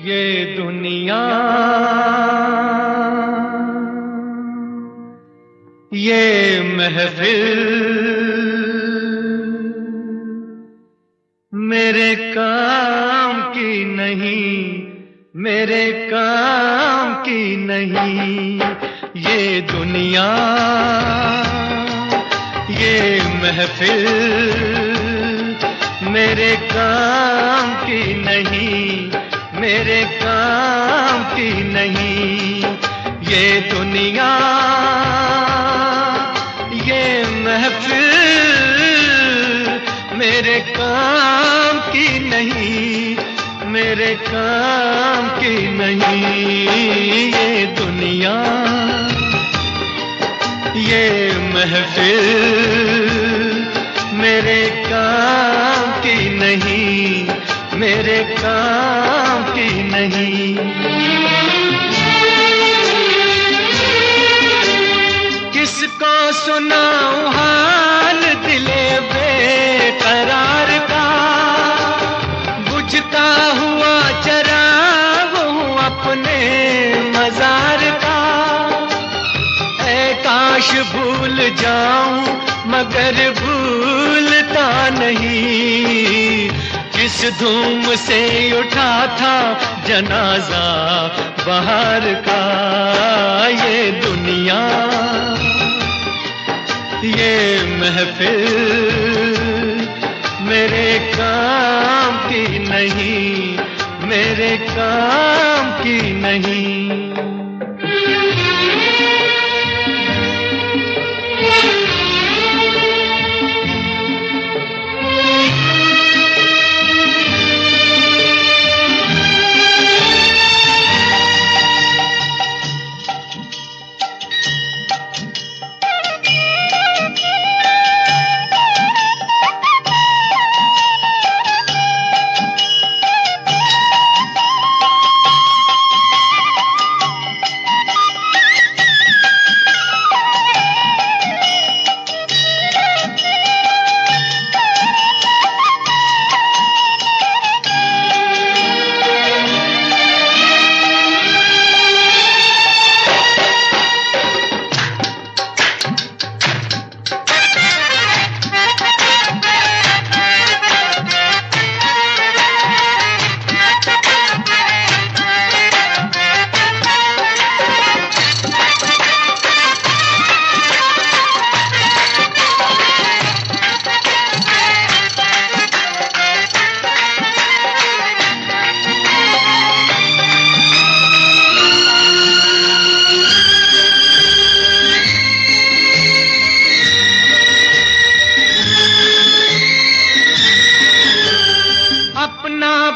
ये दुनिया, ये महफिल मेरे काम की नहीं, मेरे काम की नहीं। ये दुनिया, ये महफिल मेरे काम की नहीं, मेरे काम की नहीं। ये दुनिया, ये महफिल मेरे काम की नहीं, मेरे काम की नहीं। ये दुनिया, ये महफिल मेरे काम की नहीं, मेरे काम की नहीं। किसको सुनाऊं हाल दिले बेकरार का, बुझता हुआ चराग हूँ अपने मजार का। ऐ काश भूल जाऊं मगर भूलता नहीं, किस धूम से उठा था जनाजा बाहर का। ये दुनिया, ये महफिल मेरे काम की नहीं, मेरे काम की नहीं।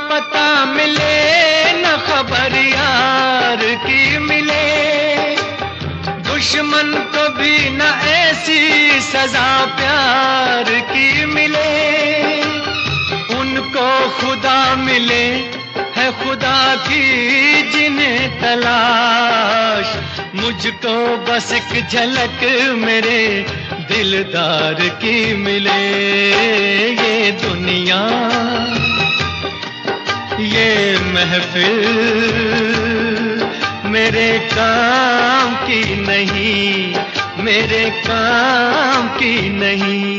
पता मिले न खबर यार की मिले, दुश्मन को भी न ऐसी सजा प्यार की मिले। उनको खुदा मिले है खुदा की जिन्हें तलाश, मुझको बस एक झलक मेरे दिलदार की मिले। ये दुनिया, ये महफिल मेरे काम की नहीं, मेरे काम की नहीं।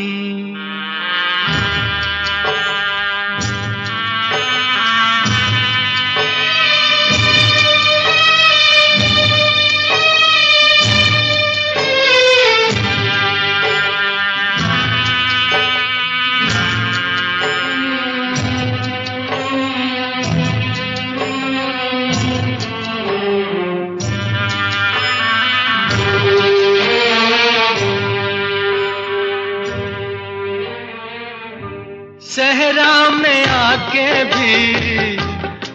सहरा में आके भी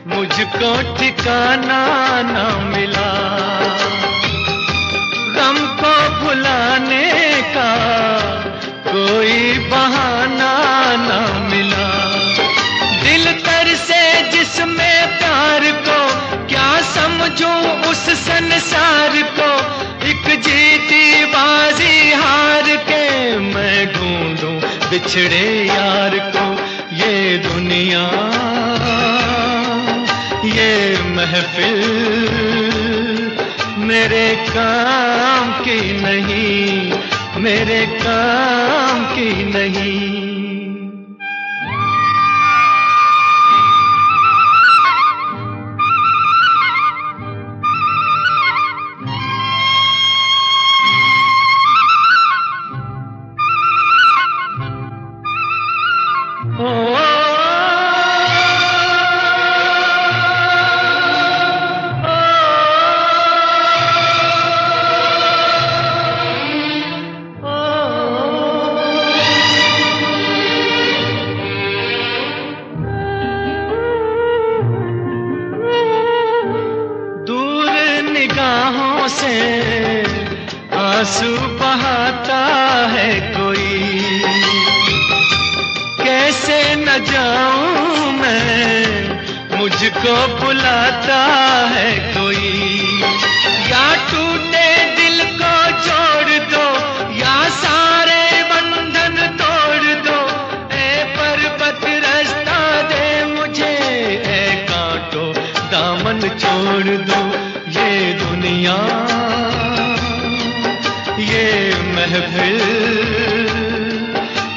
मुझको ठिकाना न मिला, गम को भुलाने का कोई बहाना न मिला। दिल तर से जिसमें प्यार को क्या समझूं उस संसार को, एक जीती बाजी हार के मैं ढूंढूं बिछड़े यार को। ये दुनिया, ये महफिल मेरे काम की नहीं, मेरे काम की नहीं। से आंसू बहाता है कोई, कैसे न जाऊं मैं, मुझको बुलाता है कोई। या टूटे दिल को जोड़ दो, या सारे बंधन तोड़ दो। ए पर्वत रास्ता दे मुझे, ए कांटो दामन छोड़ दो। ये दुनिया, ये महफिल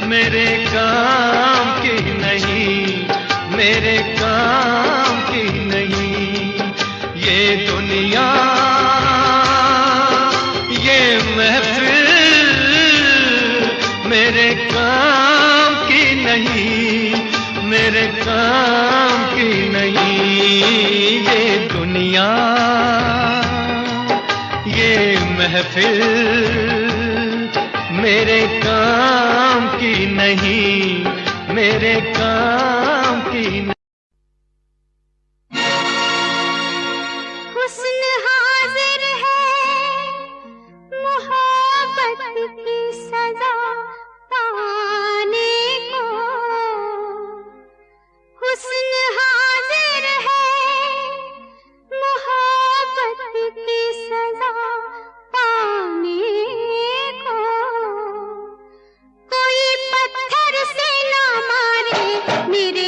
मेरे काम की नहीं, मेरे काम की नहीं। ये दुनिया, ये महफिल मेरे काम की नहीं, मेरे काम की नहीं। ये दुनिया, ये महफिल मेरे काम की नहीं, मेरे काम की नहीं। हुस्न हाजिर है मोहब्बत की सजा पाने को, हुस्न हाजिर है मोहब्बत की सजा पाने को। कोई पत्थर से ना मारे मेरे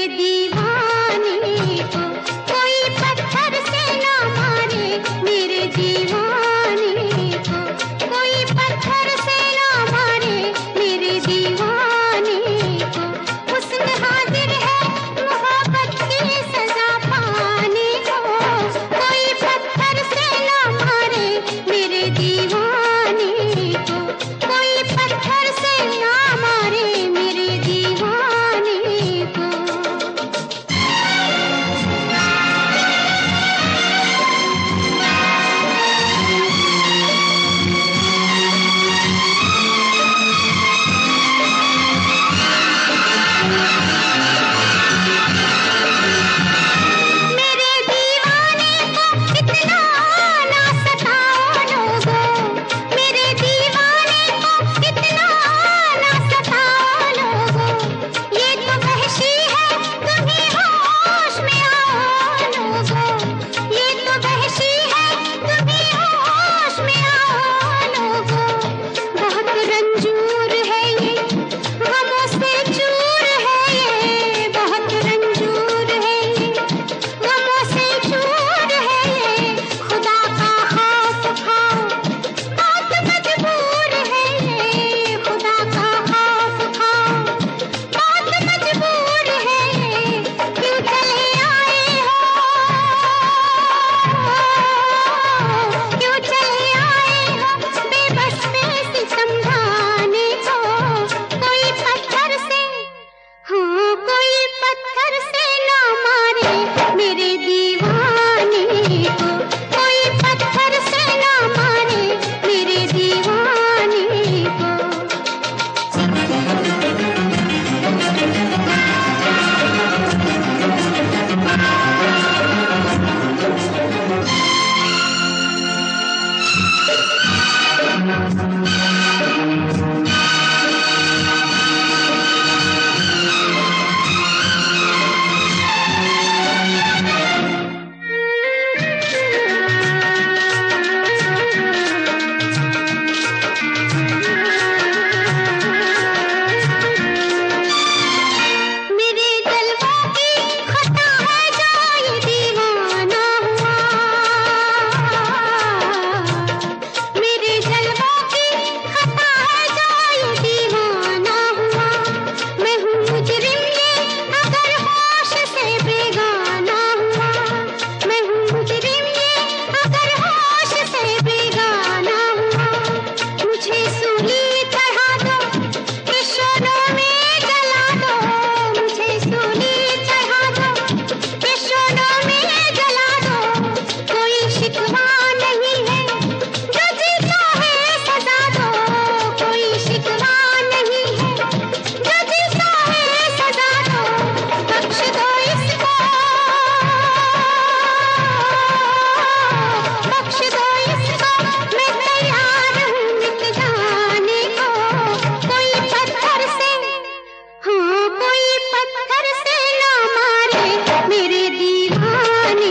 मेरे दीवाने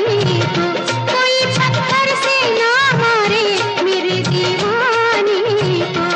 को, कोई पत्थर से ना मारे मेरे दीवाने को।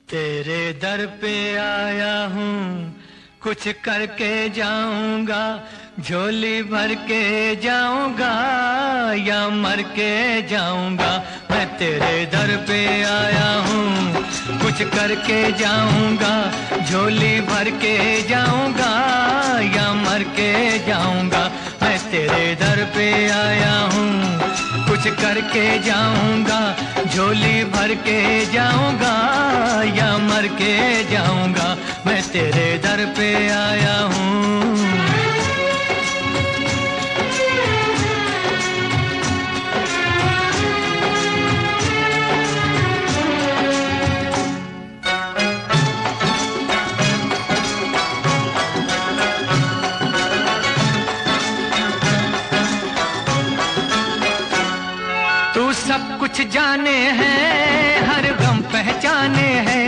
तेरे दर पे आया हूँ, कुछ करके जाऊंगा, झोली भर के जाऊंगा या मर के जाऊंगा। मैं तेरे दर पे आया हूँ, कुछ करके जाऊंगा, झोली भर के जाऊंगा या मर के जाऊंगा। मैं तेरे दर पे आया हूँ, कुछ करके जाऊंगा, झोली भर के जाऊंगा या मर के जाऊंगा। मैं तेरे दर पे आया हूँ। तू सब कुछ जाने हैं, हर गम पहचाने हैं।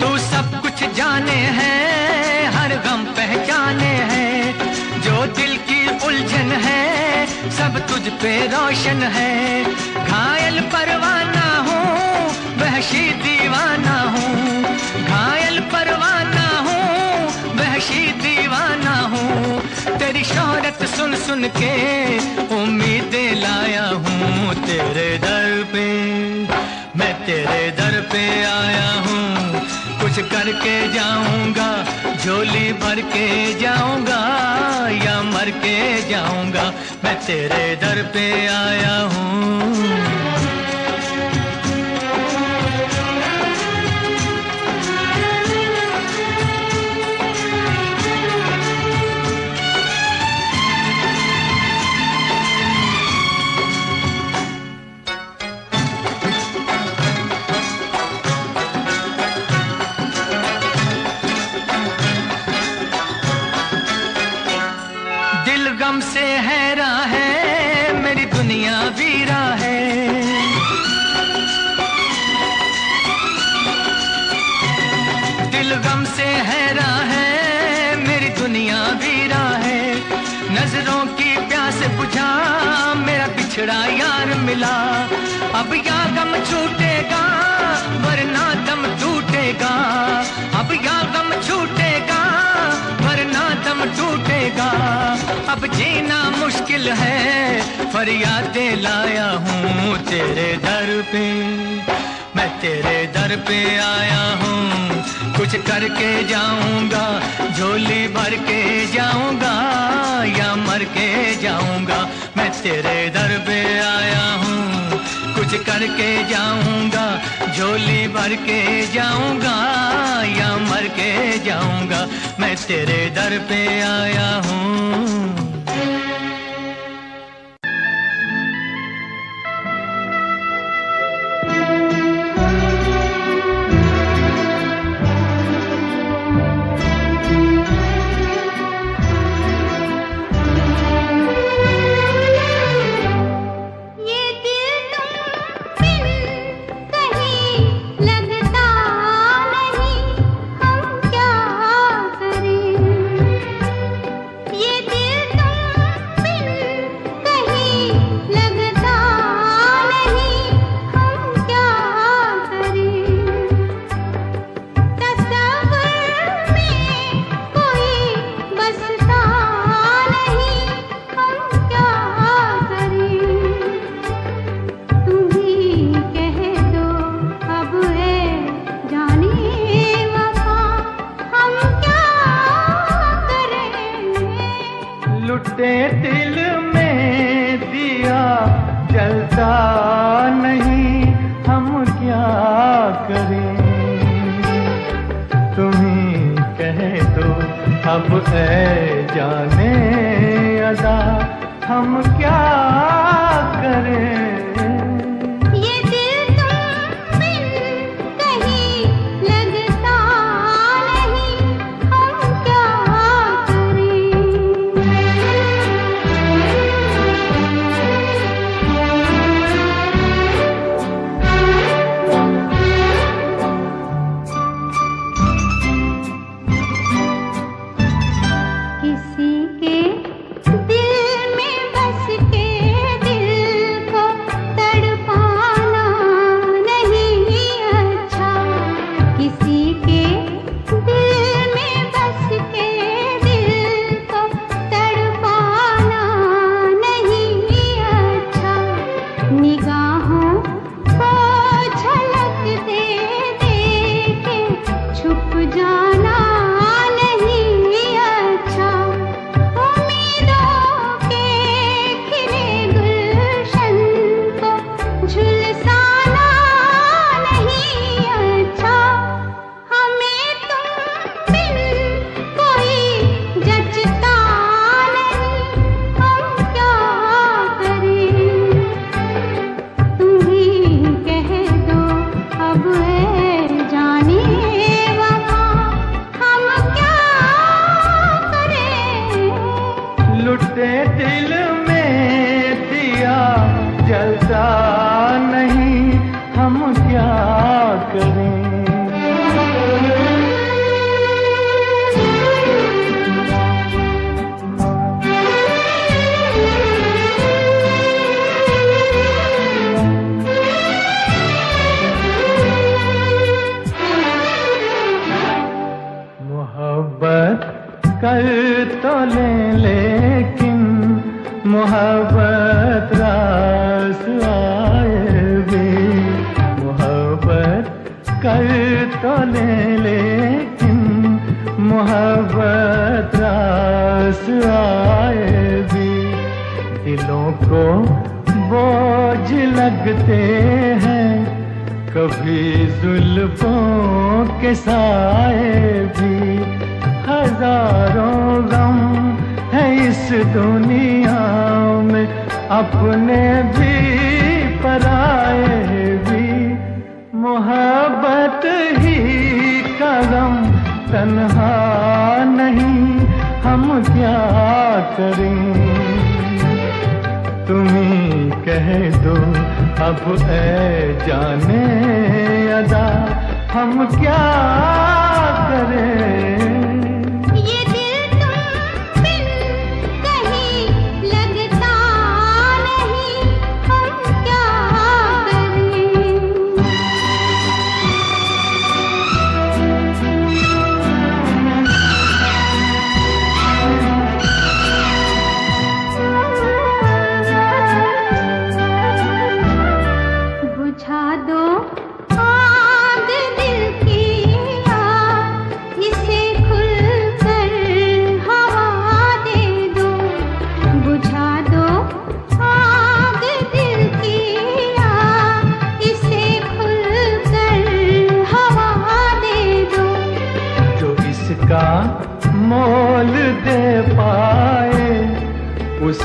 तू सब कुछ जाने हैं, हर गम पहचाने हैं। जो दिल की उलझन है, सब तुझ पे रोशन है। घायल परवाना हूँ, वहशी दीवाना हूँ। घायल परवाना हूँ, वहशी दीवाना हूँ। तेरी शोहरत सुन सुन के उम्मीदें लाया हूँ। तेरे दर पे, मैं तेरे दर पे आया हूँ, कुछ करके जाऊंगा, झोली भर के जाऊंगा या मर के जाऊंगा। मैं तेरे दर पे आया हूँ। गम से हैरा है, मेरी दुनिया वीरा है। दिल गम से हैरा है, मेरी दुनिया वीरा है। नजरों की प्यास बुझा, मेरा बिछड़ा यार मिला। अब या गम छूटेगा वरना दम टूटेगा, अब या गम छूटेगा वरना दम टूटेगा। अब जीना मुश्किल है, फरियादें लाया हूँ तेरे दर पे, मैं तेरे दर पे आया हूँ। कुछ करके जाऊंगा, झोली भर के जाऊंगा या मर के जाऊंगा। मैं तेरे दर पे आया हूँ, कुछ करके जाऊंगा, झोली भर के जाऊंगा या मर के जाऊंगा। मैं तेरे दर पे आया हूँ। लुटे दिल में दिया जलता नहीं, हम क्या करें। तुम ही कह दो अब है जाने अदा, हम क्या करें। लुटे दिल में दिया जलता नहीं, हम क्या करें। मोहब्बत कर तो लेकिन मोहब्बत रास आए भी। मोहब्बत कर तो लेकिन मोहब्बत रास आए भी। दिलों को बोझ लगते हैं कभी जुल्फों के साए भी। हजारों गम है इस दुनिया में, अपने भी पराए भी। मोहब्बत ही का गम तन्हा नहीं, हम क्या करें। तुम ही कह दो अब है जाने अदा, हम क्या करें। लगता नहीं, हम क्या करें।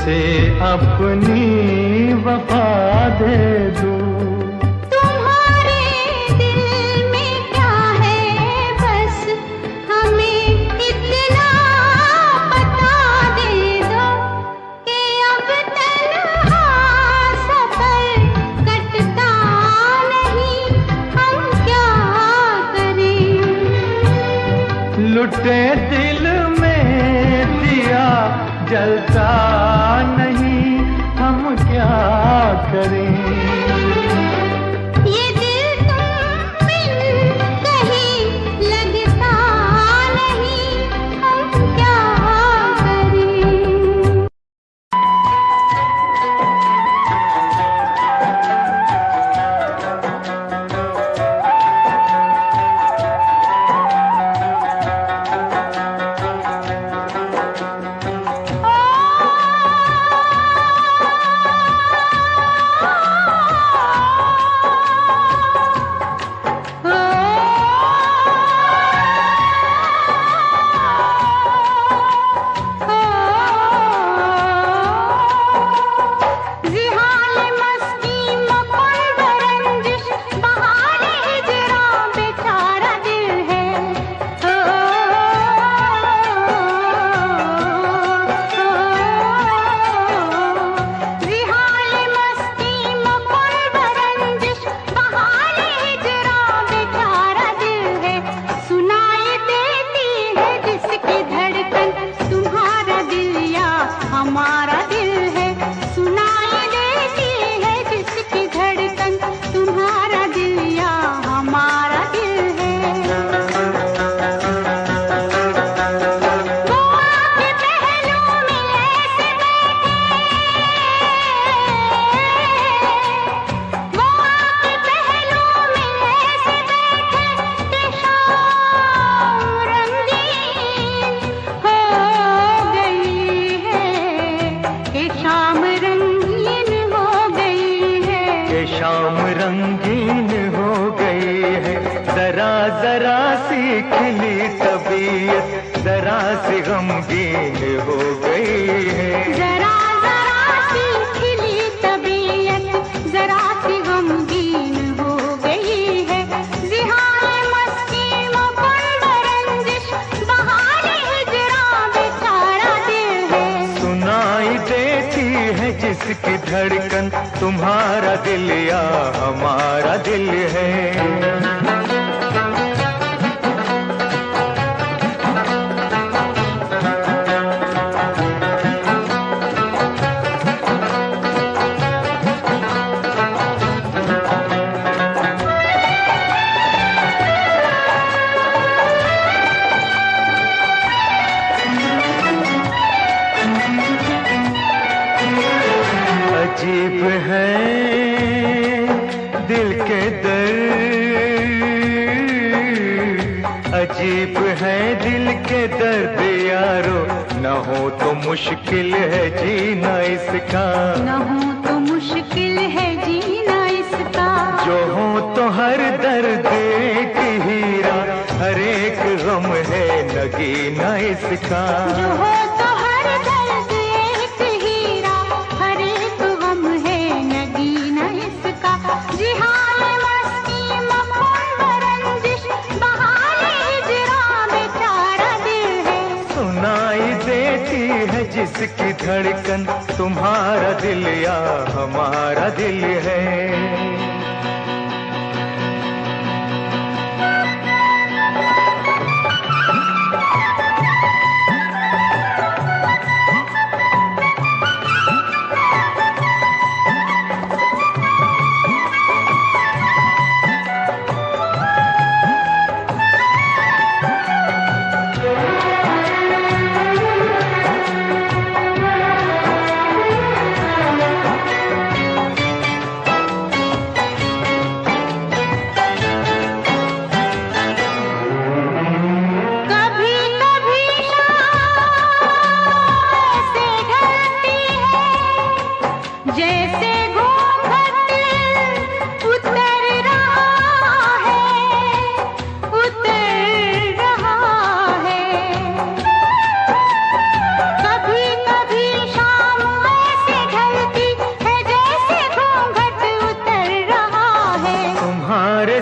तुझसे अपनी वफा दे दूं। तुम्हारे दिल में क्या है बस हमें इतना बता दे दो कि अब तन्हा सफर कटता नहीं, हम क्या करें। लुटे दिल में दिया जलता नहीं, हम क्या करें। ये दिल तुम बिन कहीं लगता नहीं, हम क्या करें। हमारा दिल है, सुनाई देती है जिसकी धड़कन, तुम्हारा दिल या हमारा दिल है। वो आके पहलू में ऐसे बैठे, वो आके पहलू में ऐसे बैठे कि शाम रंगीन हो गई है, कि शाम रंगीन हो गई है, कि शाम रंगीन हो गई है। जरा जरा सी खिली तबीयत जरा सी गमगीन हो गई है। जरा जरा सी खिली तबीयत जरा सी गमगीन हो गई है। जिहाने मस्ती मुकुंद रंजिश बहाने हिजरा बेचारा दिल है। सुनाई देती है जिसकी धड़कन, तुम्हारा दिल या हमारा दिल है। अजीब है दिल के दर्द, अजीब है दिल के दर्द यारो, न हो तो मुश्किल है जीना इसका, न हो तो मुश्किल है जीना इसका, जो हो तो हर दर्द एक हीरा, हर एक गम है नगीना इसका। जो हो तो हर दर्द एक हीरा, हर एक गम है नगीना इसका। जिहाने मस्ती मुकुंद रंजिश बहाने हिजरा बेचारा दिल है। सुनाई देती है जिसकी धड़कन, तुम्हारा दिल या हमारा दिल है।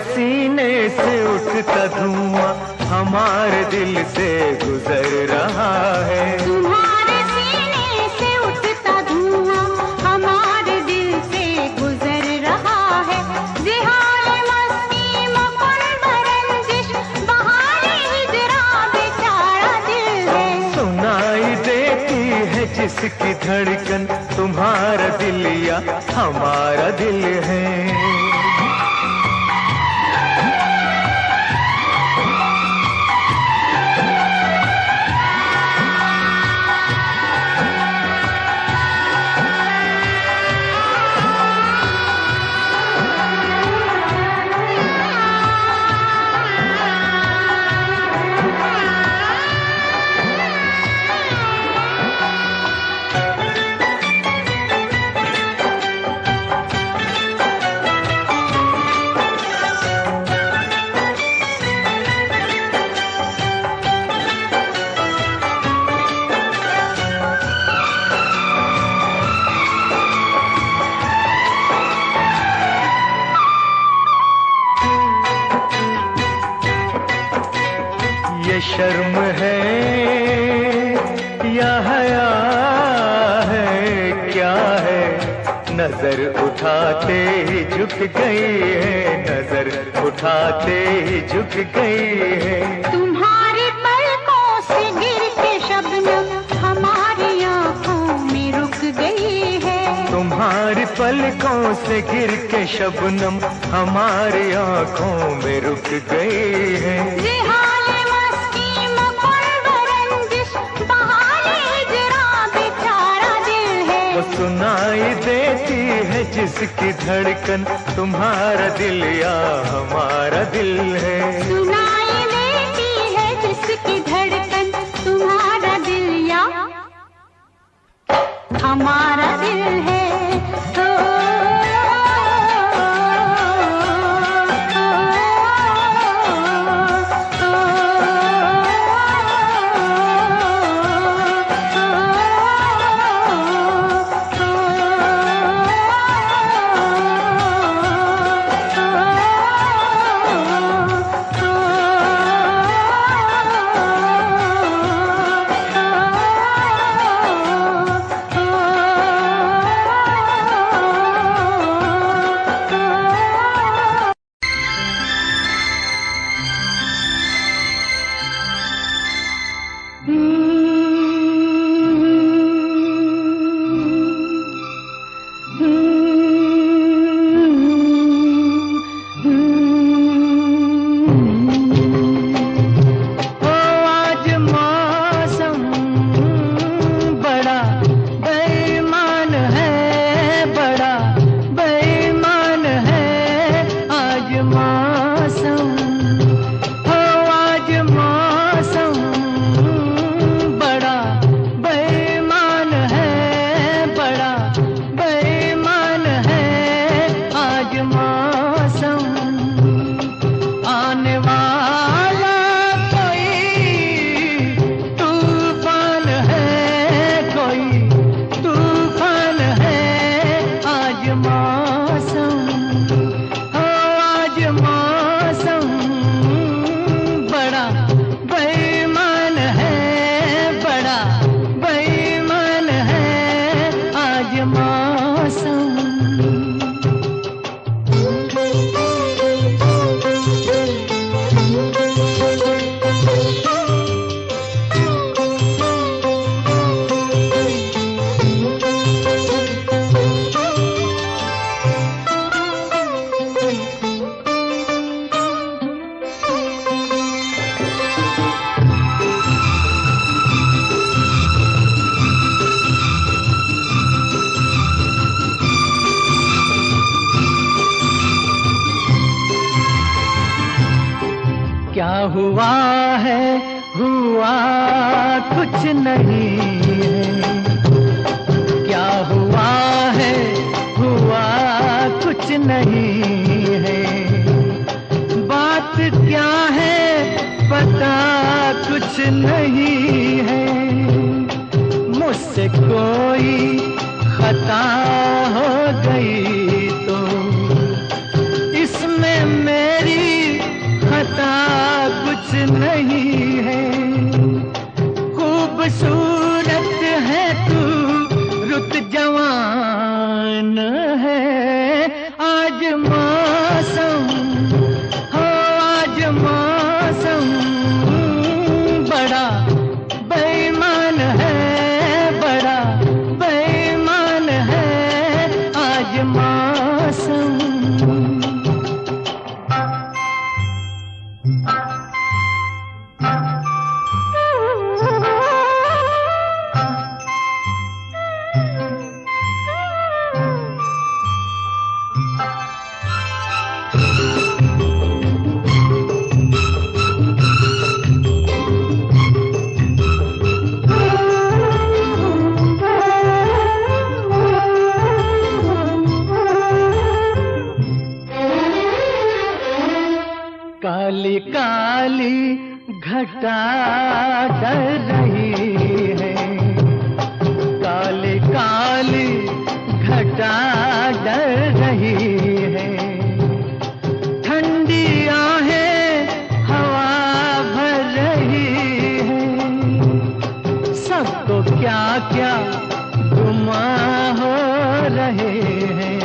सीने से उठता धुआं हमारे दिल से गुजर रहा है। तुम्हारे सीने से उठता धुआं हमारे दिल से गुजर रहा है। जिहाले मस्ती मकुन बरंजिश बहारे हिजरा बेचारा दिल है। सुनाई देती है जिसकी धड़कन तुम्हारा दिल या हमारा दिल है। ये शर्म है या हया है क्या है, नजर उठाते ही झुक गई है, नजर उठाते ही झुक गई है। तुम्हारी पलकों से गिर के शबनम हमारी आंखों में रुक गई है। तुम्हारी पलकों से गिर के शबनम हमारी आंखों में रुक गई है। जिहाले मस्ती मकुन बरंजिश बहारे हिजरा बेचारा दिल है। वो सुनाई देती है जिसकी धड़कन तुम्हारा दिल या हमारा दिल है। सुनाई देती है जिसकी धड़कन तुम्हारा दिल या हमारा दिल है। क्या हुआ है हुआ कुछ नहीं है, क्या हुआ है हुआ कुछ नहीं है, बात क्या है पता कुछ नहीं है, मुझसे कोई खता हो गई तो इसमें मेरी काली काली घटा डर रही है, काली काली घटा डर रही है। ठंडी आहें हवा भर रही है, सबको क्या क्या गुमा हो रहे हैं।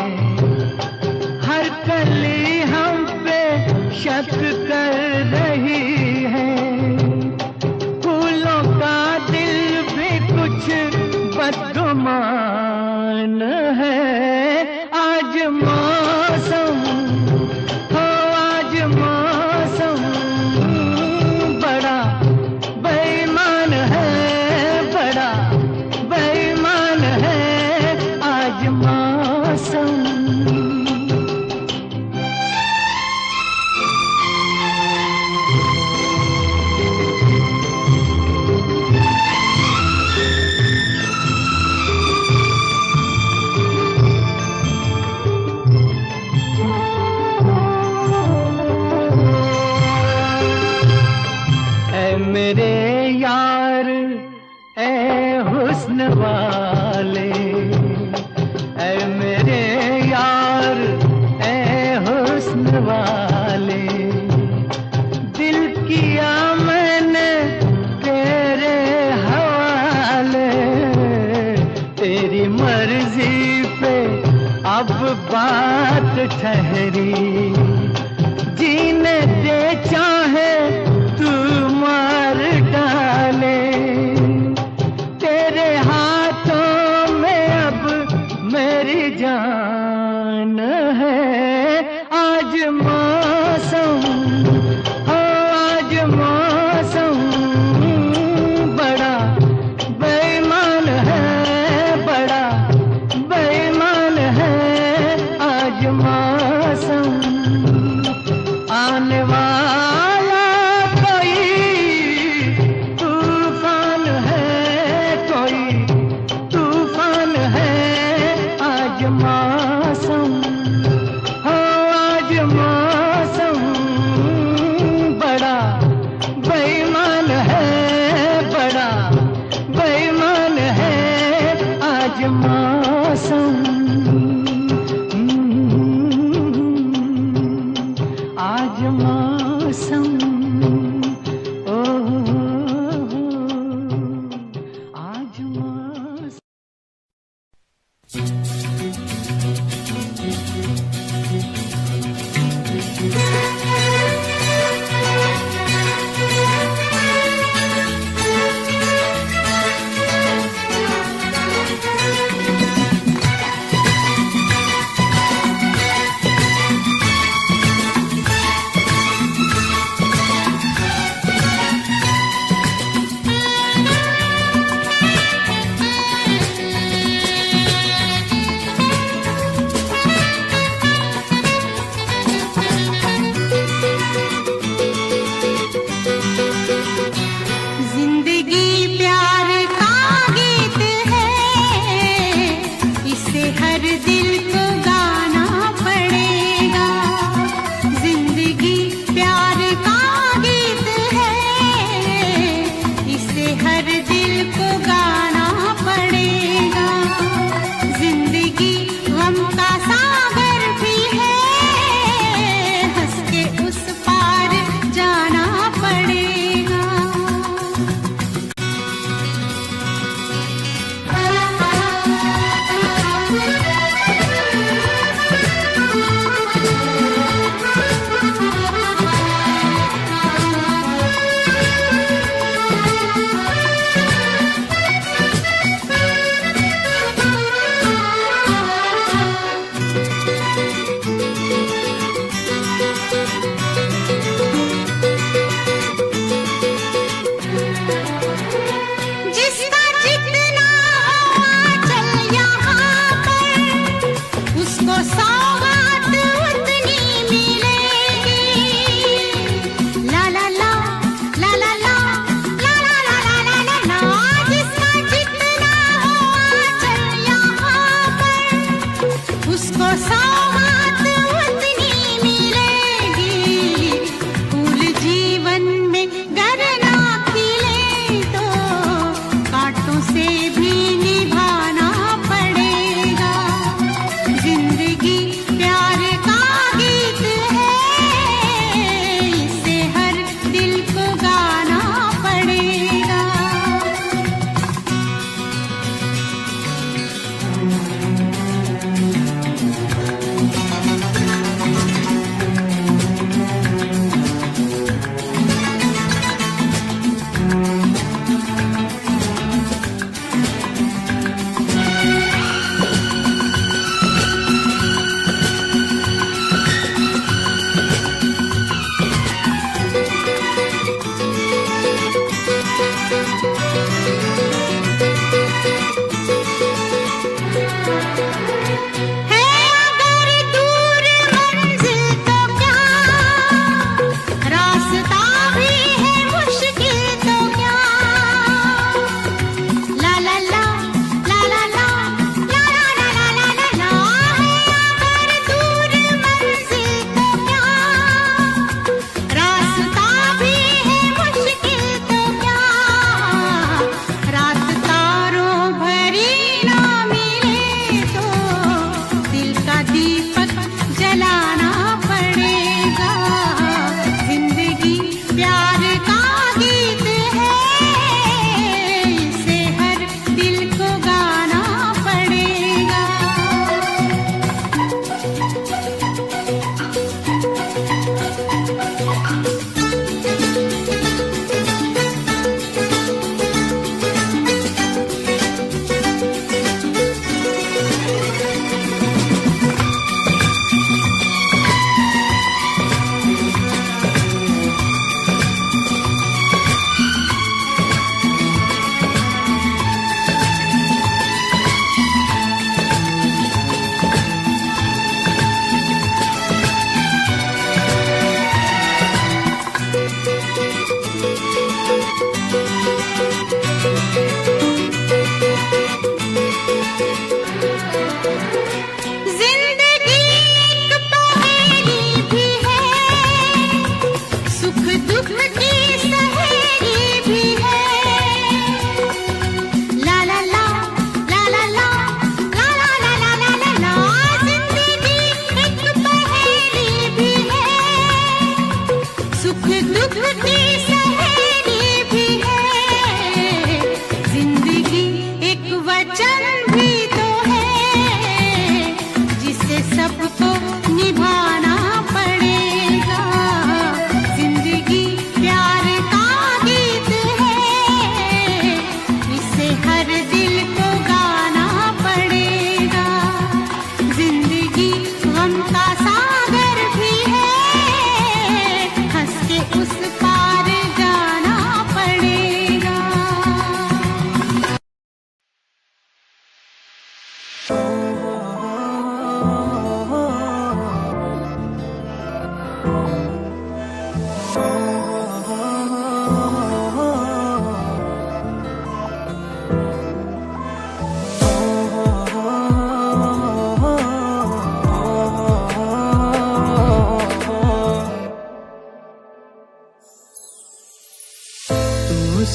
हर कली हम पे शक कर रही है, फूलों का दिल भी कुछ बदगुमान है। आज मौसम हो, आज मौसम बड़ा बेईमान है, बड़ा बेईमान है आज मौसम। मेरे यार ए हुस्न वाले, ए मेरे यार ए हुस्न वाले, दिल किया मैंने तेरे हवाले। तेरी मर्जी पे अब बात ठहरी, जीने दे चाहे तू मार डाले। तेरे हाथों में अब मेरी जान है। आज मौसम हो, आज मौसम बड़ा बेईमान है, बड़ा बेईमान है आज मौसम।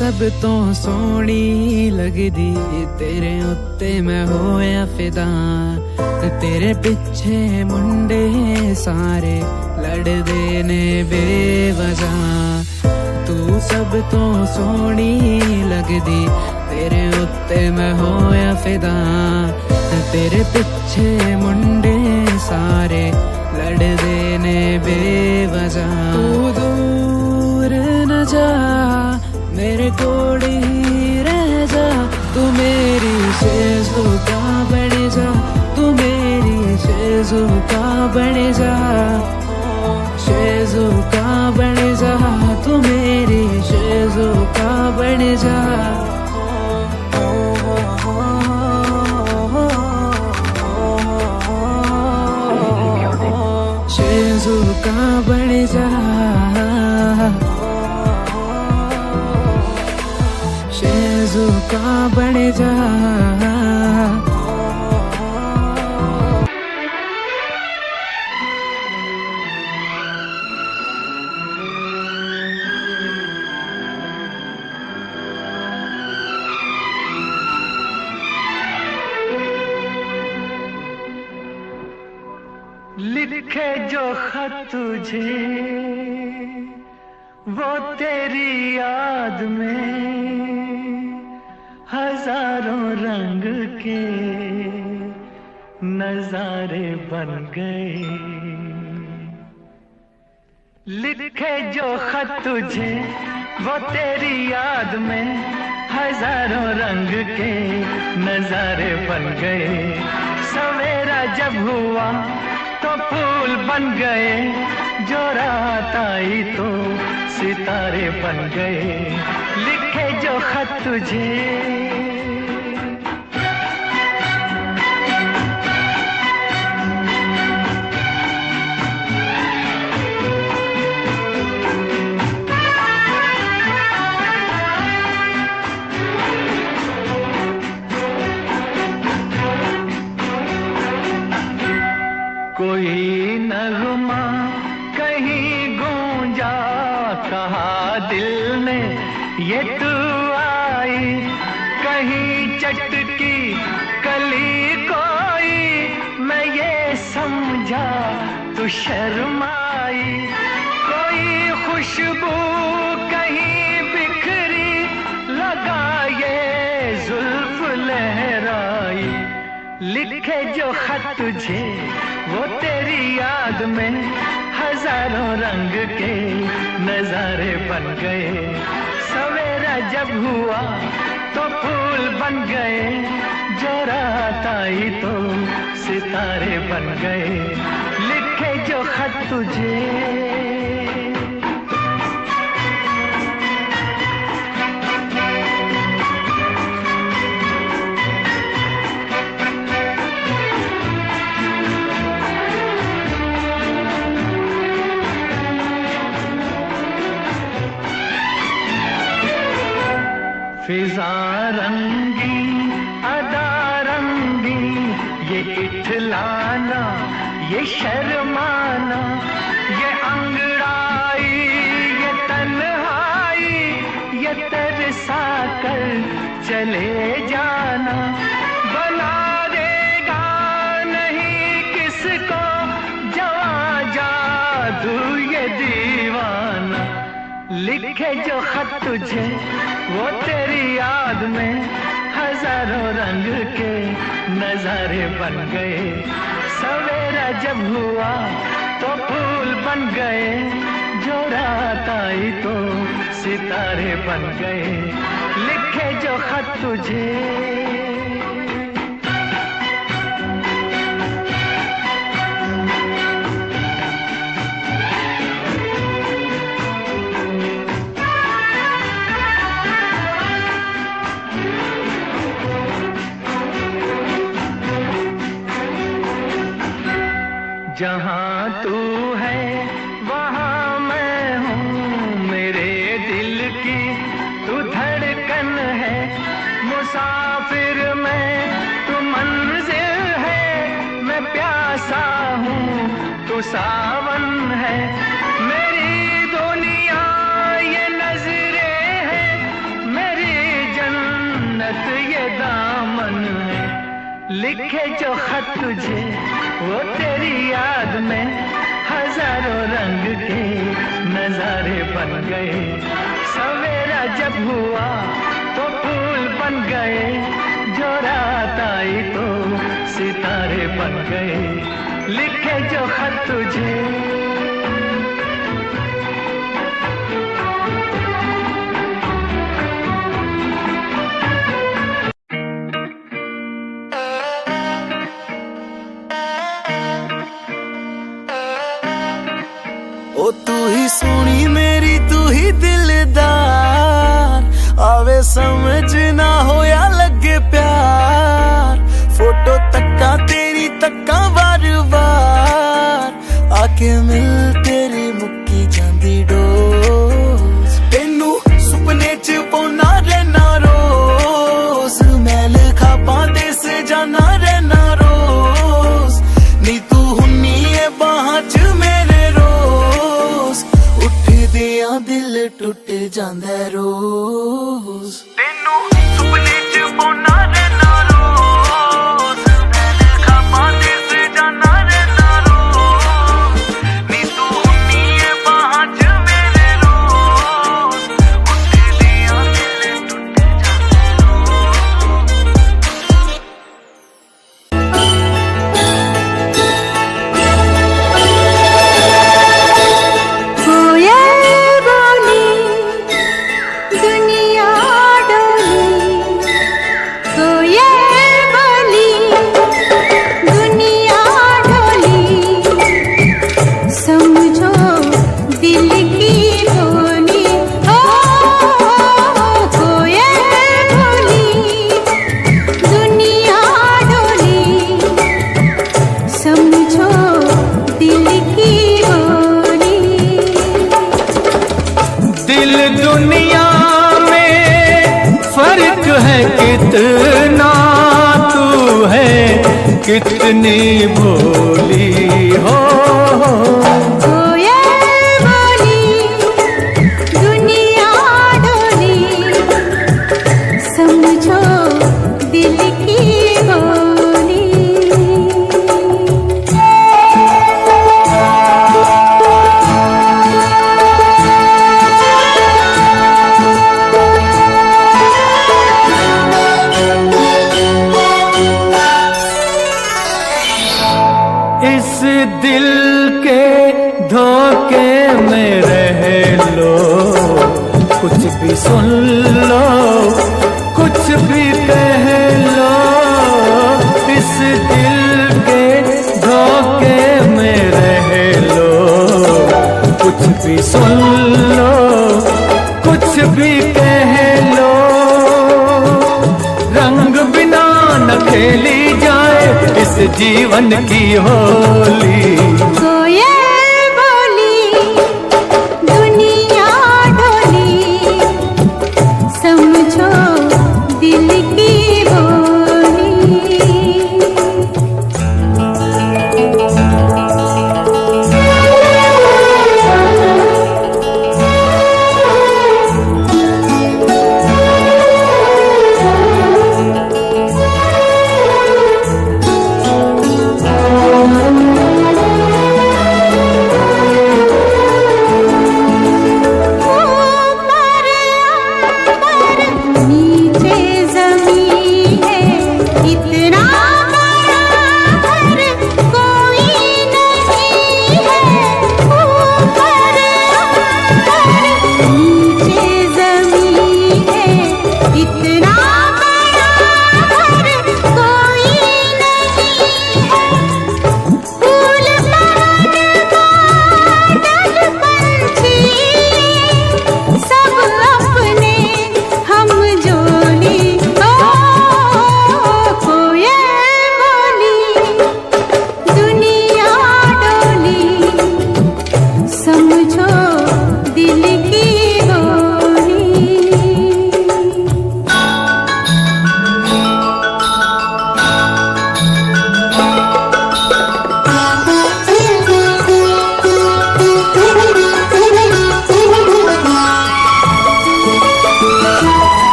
सब तो सोहनी लगदी, तेरे उत्ते मैं होया फिदा। तेरे पिछे मुंडे सारे लड़दे ने बेवजह। तू सब तो सोहनी लगदी, तेरे उत्ते मैं होया फिदा। तेरे पिछे मुंडे सारे लड़दे ने बेवजह। तू दूर न जा, मेरे कोल ही रह जा। तू मेरी शेज़ुका बन जा, तू मेरी शेज़ुका बन जा। शेज़ुका बन जा, तू मेरी शेज़ुका बन जा। शेज़ुका बन जा, शेज़ुका बन जा। लिखे जो खत तुझे वो तेरी याद में हजारों रंग के नजारे बन गए। लिखे जो खत तुझे वो तेरी याद में हजारों रंग के नजारे बन गए। सवेरा जब हुआ तो फूल बन गए, जो रात आई तो सितारे बन गए। लिखे जो खत तुझे कोई नगमा कहीं गूंजा, कहा दिल ने ये तू आई। कहीं चटकी कली कोई, मैं ये समझा तू शर्माई। कोई खुशबू कहीं बिखरी, लगा ये जुल्फ लहराई। लिखे जो खत तुझे वो तेरी याद में हजारों रंग के नजारे बन गए। सवेरा जब हुआ तो फूल बन गए, जो रात आई तो सितारे बन गए। लिखे जो खत तुझे फिजा रंगी अदा रंगी, ये इठलाना ये शर्माना, ये अंगड़ाई ये तन्हाई, ये तरसा कर चले जाना। बना देगा नहीं किसको जवां जादू ये दीवाना। लिखे जो खत तुझे वो तेरी याद में हजारों रंग के नजारे बन गए। सवेरा जब हुआ तो फूल बन गए, जो रात आई तो सितारे बन गए। लिखे जो खत तुझे जहाँ तू है वहाँ मैं हूँ, मेरे दिल की तू धड़कन है। मुसाफिर मैं तू मंजिल है, मैं प्यासा हूँ तू सावन है। मेरी दुनिया ये नजरें हैं, लिखे जो खत तुझे वो तेरी याद में हजारों रंग के नजारे बन गए। सवेरा जब हुआ तो फूल बन गए, जो रात आई तो सितारे बन गए। लिखे जो खत तुझे ओ तू ही सोनी मेरी तू ही दिलदार, आवे समझ ना हो या लगे प्यार। फोटो तक्का तेरी तक्का बार बार, आके मिल तेरी मुक्की जांदी डोज। तेनू सुपने च पौना रहना रोज, मैल खापां दे से जाना रहना रोज। नी तू हुन्नी है बाहां च मेरे रोज, उठदियां दिल टुट जांदा रोज। तेनू सुपने च पौना रहना रोज, मैल खापां दे से जाना रहना रोज। नी तू हुन्नी है बाहां च मेरे रोज, उठदियां दिल टुट जांदा रोज। कोयल बोली दुनिया डोली, कोयल बोली दुनिया डोली। समझो दिल की बोली, ओ कोयल बोली दुनिया डोली। समझो दिल की बोली। दिल दुनिया में फर्क है कितना, तू है कितनी भोली हो। कोयल बोली दुनिया डोली, समझो दिल की बोली। इस दिल के धोखे में रह लो, कुछ भी सुन लो, कुछ भी कह लो। इस दिल के धोखे में रह लो, कुछ भी सुन लो, कुछ भी कह लो। रंग बिना न खेली जाए इस जीवन की होली। कोयल बोली दुनिया डोली, समझो दिल की बोली।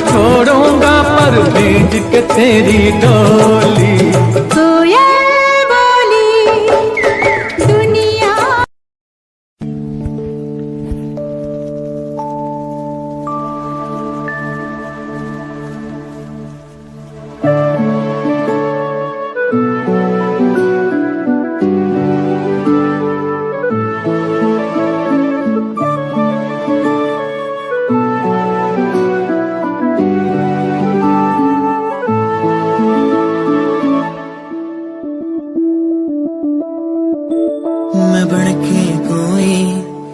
छोड़ूंगा पर भेज के तेरी डोली। कोयल बोली दुनिया। मैं बनके कोई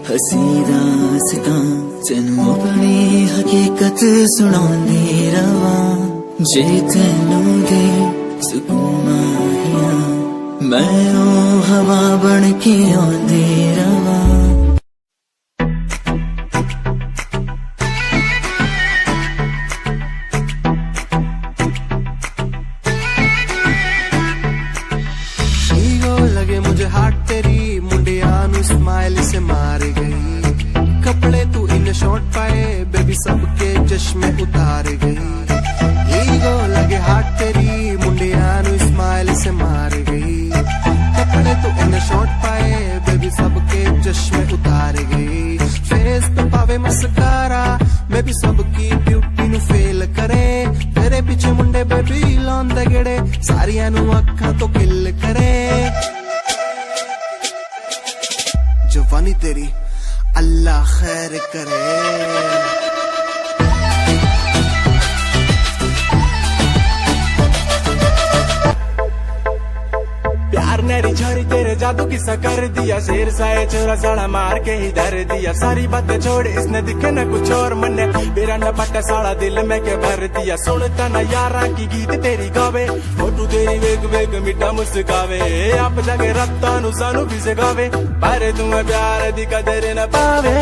हसी दास्तां तेनू अपनी हकीकत सुनांदी रवां। जे तेनू दे सुकून माहिया मैं ओ हवा बनके आंदी रवां। लगे मुझे हाट तेरी मुंडिया नु स्माइल से मार गई। कपड़े तू इन शॉर्ट पाए बेबी सबके चश्मे उतार गई। ईगो लगे हाट तेरी मुंडिया नु स्माइल से मार गई। कपड़े तू इन शॉर्ट पाए बेबी सबके चश्मे उतार गई। फेस पे पावे मस्कारा बेबी सबकी ब्यूटी नु फेल करे। तेरे पीछे मुंडे बेबी लौंदे गेड़े सारियां नु अखां तो किल करे। जवानी तेरी अल्लाह खैर करे। प्यार नेरी झड़ी तेरे जादू किस्सा कर दिया। शेर साए छोरा साड़ा मार के ही धर दिया। सारी बातें छोड़ इसने दिखे न कुछ और मन्ने मेरा न पट्टा साड़ा दिल में के भर दिया। सुनता न यारा की गीत तेरी गावे फोटू तेरी वेग वेग मिठा मुस्कावे। आप जाके रत्ता नु सानू भी सिखावे पर तुम्हें प्यार दी कदर न पावे।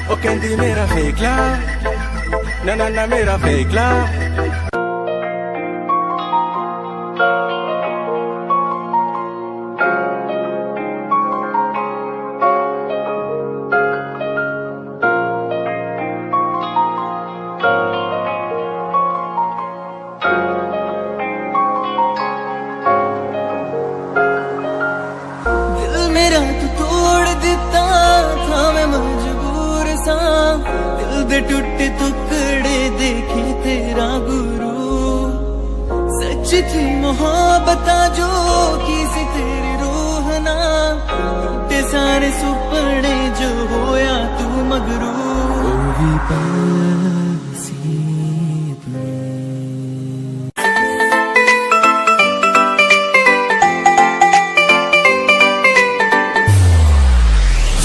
ओ कहती मेरा फेक लव ना ना ना मेरा फेक लव। दिल मेरा तू तोड़ दिता था मैं मजबूर सा। दिल दे टूटे टुकड़े देखे तेरा गुरु। सच थी मोहब्बत जो की सी तेरी रूह ना। टूटे सारे सुपने जो होया तू मगरू।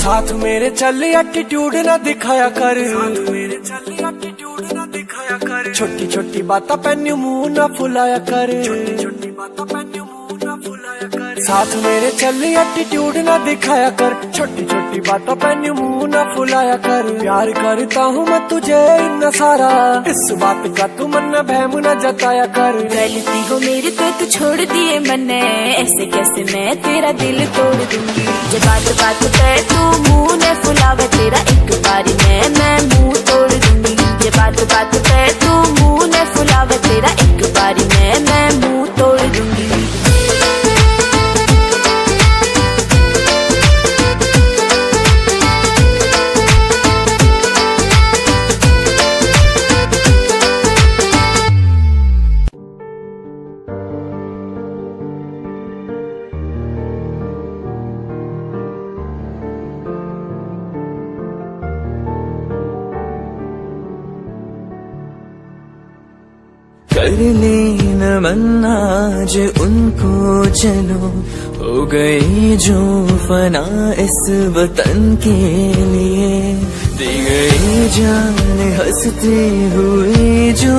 साथ मेरे चल एटीट्यूड ना दिखाया कर। साथ मेरे चल एटीट्यूड ना दिखाया कर। छोटी छोटी बातें पैन्यू मुंह ना फुलाया कर। छोटी छोटी बातें पैन्यू मुंह ना फुलाया कर। साथ मेरे चल एटीट्यूड ना दिखाया कर। छोटी छोटी बातें पैन्यू मुंह ना फुलाया कर। प्यार करता हूँ मैं तुझे इतना सारा इस बात का तू मन बहम न जताया कर। गलती हो मेरी तो तू छोड़ दिए मन्ने ऐसे कैसे मैं तेरा दिल तोड़ दूंगी। जब बात बात पे तू मुंह ने फुलावे तेरा एक बारी में मैं मुंह तोड़ दूंगी। जब बात बात पे तू मुंह ने फुलावे तेरा एक बारी में मैं मुंह तोड़ दूंगी। कर लेना मन आज उनको चलो हो गई जो फना इस वतन के लिए। दी गई जान हंसते हुए जो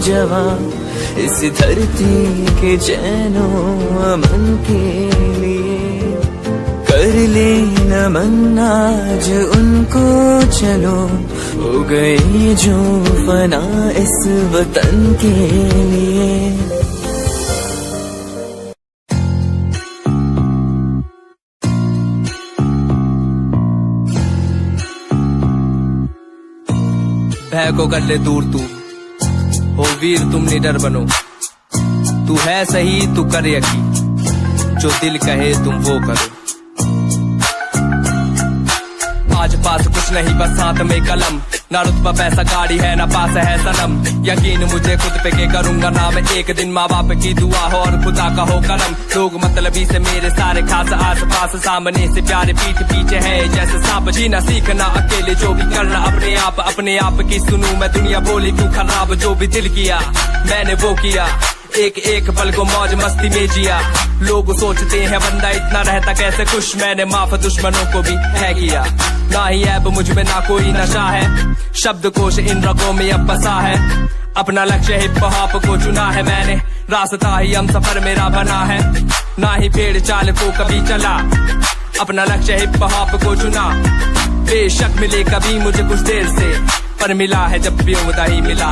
जवान इस धरती के चैनो अमन के लिए। कर लेना मन आज उनको चलो हो गई जो फना इस वतन के लिए। भय को कर ले दूर तू, हो वीर तुम निडर बनो। तू है सही तू कर यकीन, जो दिल कहे तुम वो करो। आज पास कुछ नहीं बस साथ में कलम, ना रुतबा पैसा गाड़ी है ना पास है सनम। यकीन मुझे खुद पे के करूंगा ना मैं एक दिन, माँ बाप की दुआ हो और खुदा का हो करम। लोग मतलबी से मेरे सारे खास आस पास, सामने से प्यारे पीठ पीछे है जैसे सांप। जीना सीखना अकेले जो भी करना अपने आप की सुनूं मैं दुनिया बोली क्यों खराब। जो भी दिल किया मैंने वो किया, एक एक पल को मौज मस्ती में जिया। लोग सोचते हैं बंदा इतना रहता कैसे खुश, मैंने माफ दुश्मनों को भी है किया। ना ही ऐब मुझ में ना कोई नशा है, शब्दकोश इन रगों में अब बसा है। अपना लक्ष्य हिप हॉप को चुना है मैंने, रास्ता ही हम सफर मेरा बना है। ना ही पेड़ चाल को कभी चला, अपना लक्ष्य हिप हॉप को चुना। बेशक मिले कभी मुझे कुछ देर से, पर मिला है जब भी उम्दा ही मिला।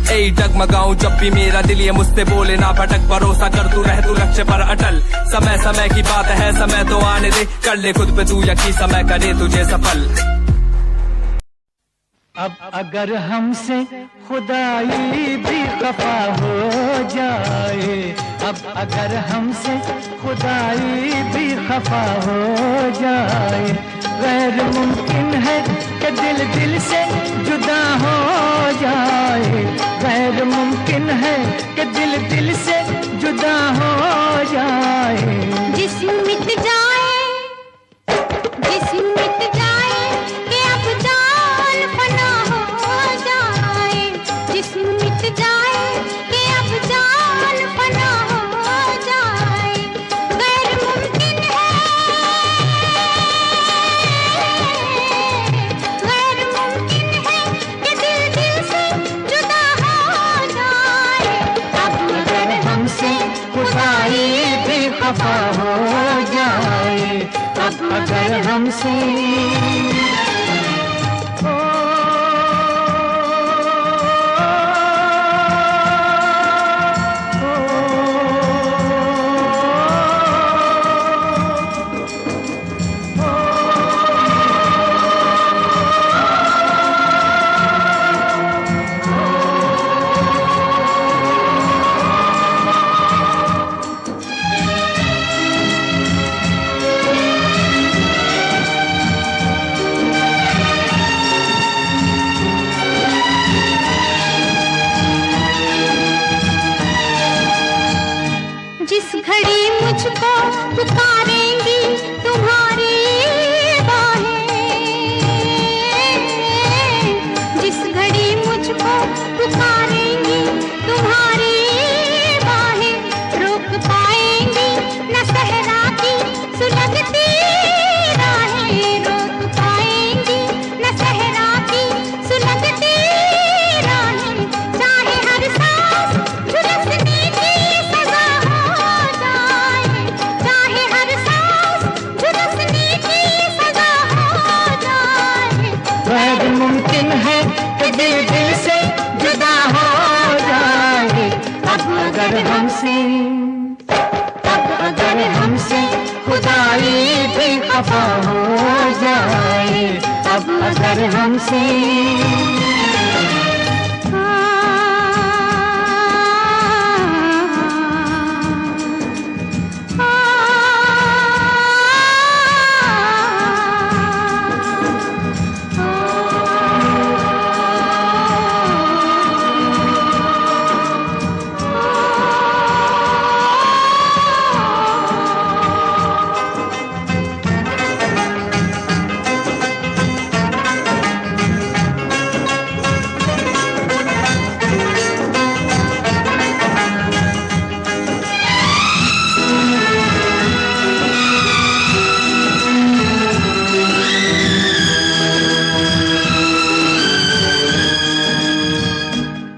ए डगमगाऊं जब भी मेरा दिल ये मुझसे बोले ना भटक, भरोसा कर तू रह तू लक्ष्य पर अटल। समय समय की बात है, समय तो आने दे, कर ले खुद पे तू यकीन, समय करे तुझे सफल। अब अगर हमसे खुदाई भी खफा हो जाए, अब अगर हमसे खुदाई भी खफा हो जाए, गैर मुमकिन है कि दिल दिल से जुदा हो जाए। गैर मुमकिन है कि दिल दिल से जुदा हो जाए। जिस्म मिट जाए, जिस्म मिट जाए कि अब जान फना हो जाए। जिस्म मिट जाए कि अब जान फना हो जाए। गैर मुमकिन है, गैर मुमकिन है कि दिल दिल से जुदा हो जाए। अब अगर हमसे खुदाई भी खफा हो जाए, अब अगर हमसे जिस घड़ी मुझको पुकारेंगी तुम्हारी बाहें, जिस घड़ी मुझको पुकारेंगी तुम्हारी बाहें, रोक पाएंगी न सहरा की सुलगती राहें। रोक पाएंगी न सहरा की सुलगती राहें। चाहे हर सांस झुलसने की सजा हो जाए, चाहे हर सांस झुलसने की सजा हो जाए। गैर मुमकिन है कि दिल दिल से जुदा हो जाए। अब अगर हमसे, अब अगर हमसे खुदाई भी खफा हो जाए, अब अगर हमसे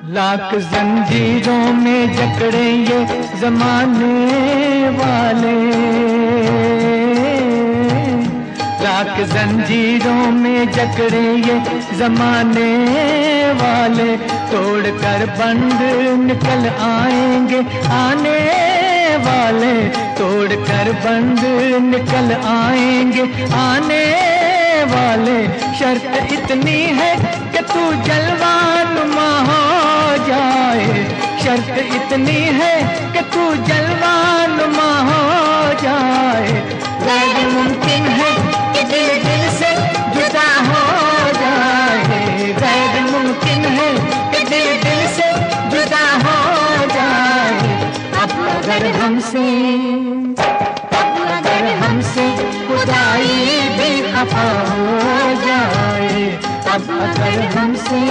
लाख जंजीरों में जकड़े ये जमाने वाले, लाख जंजीरों में जकड़े ये जमाने वाले, तोड़कर बंद निकल आएंगे आने वाले, तोड़कर बंद निकल आएंगे आने वाले, शर्त इतनी है कि तू जलवानुमा हो जाए। शर्त इतनी है कि तू जलवानुमा हो जाए। गैर मुमकिन है कि दिल दिल से जुदा हो जाए। गैर मुमकिन है कि दिल दिल से जुदा हो जाए। अब अगर हमसे खुदाई भी खफा हो जाए। अब अगर हमसे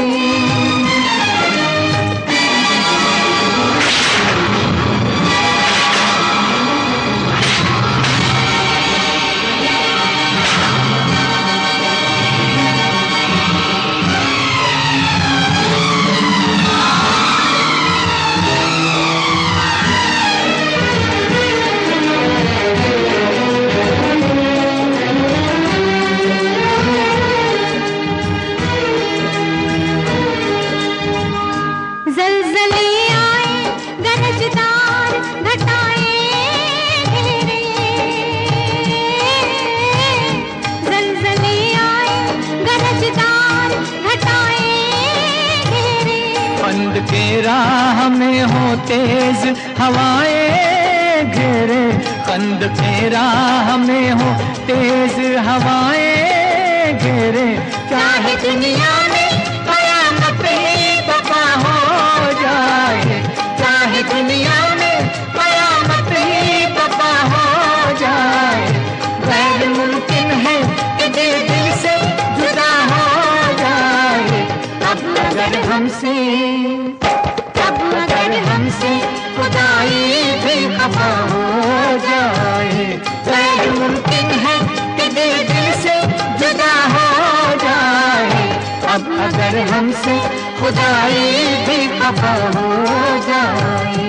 के राह में हो तेज हवाएं घेरे। कंद के राह में हो तेज हवाएं घेरे। चाहे दुनिया में कयामत ही बपा हो जाए। चाहे दुनिया में कयामत ही बपा हो जाए। गैर मुमकिन है कि दिल दिल से जुदा हो जाए। अब अगर हमसे खुदाई भी खफा हो जाए। गैर मुमकिन है कि दिल दिल से जुदा हो जाए। अब अगर हमसे खुदाई भी खफा हो जाए।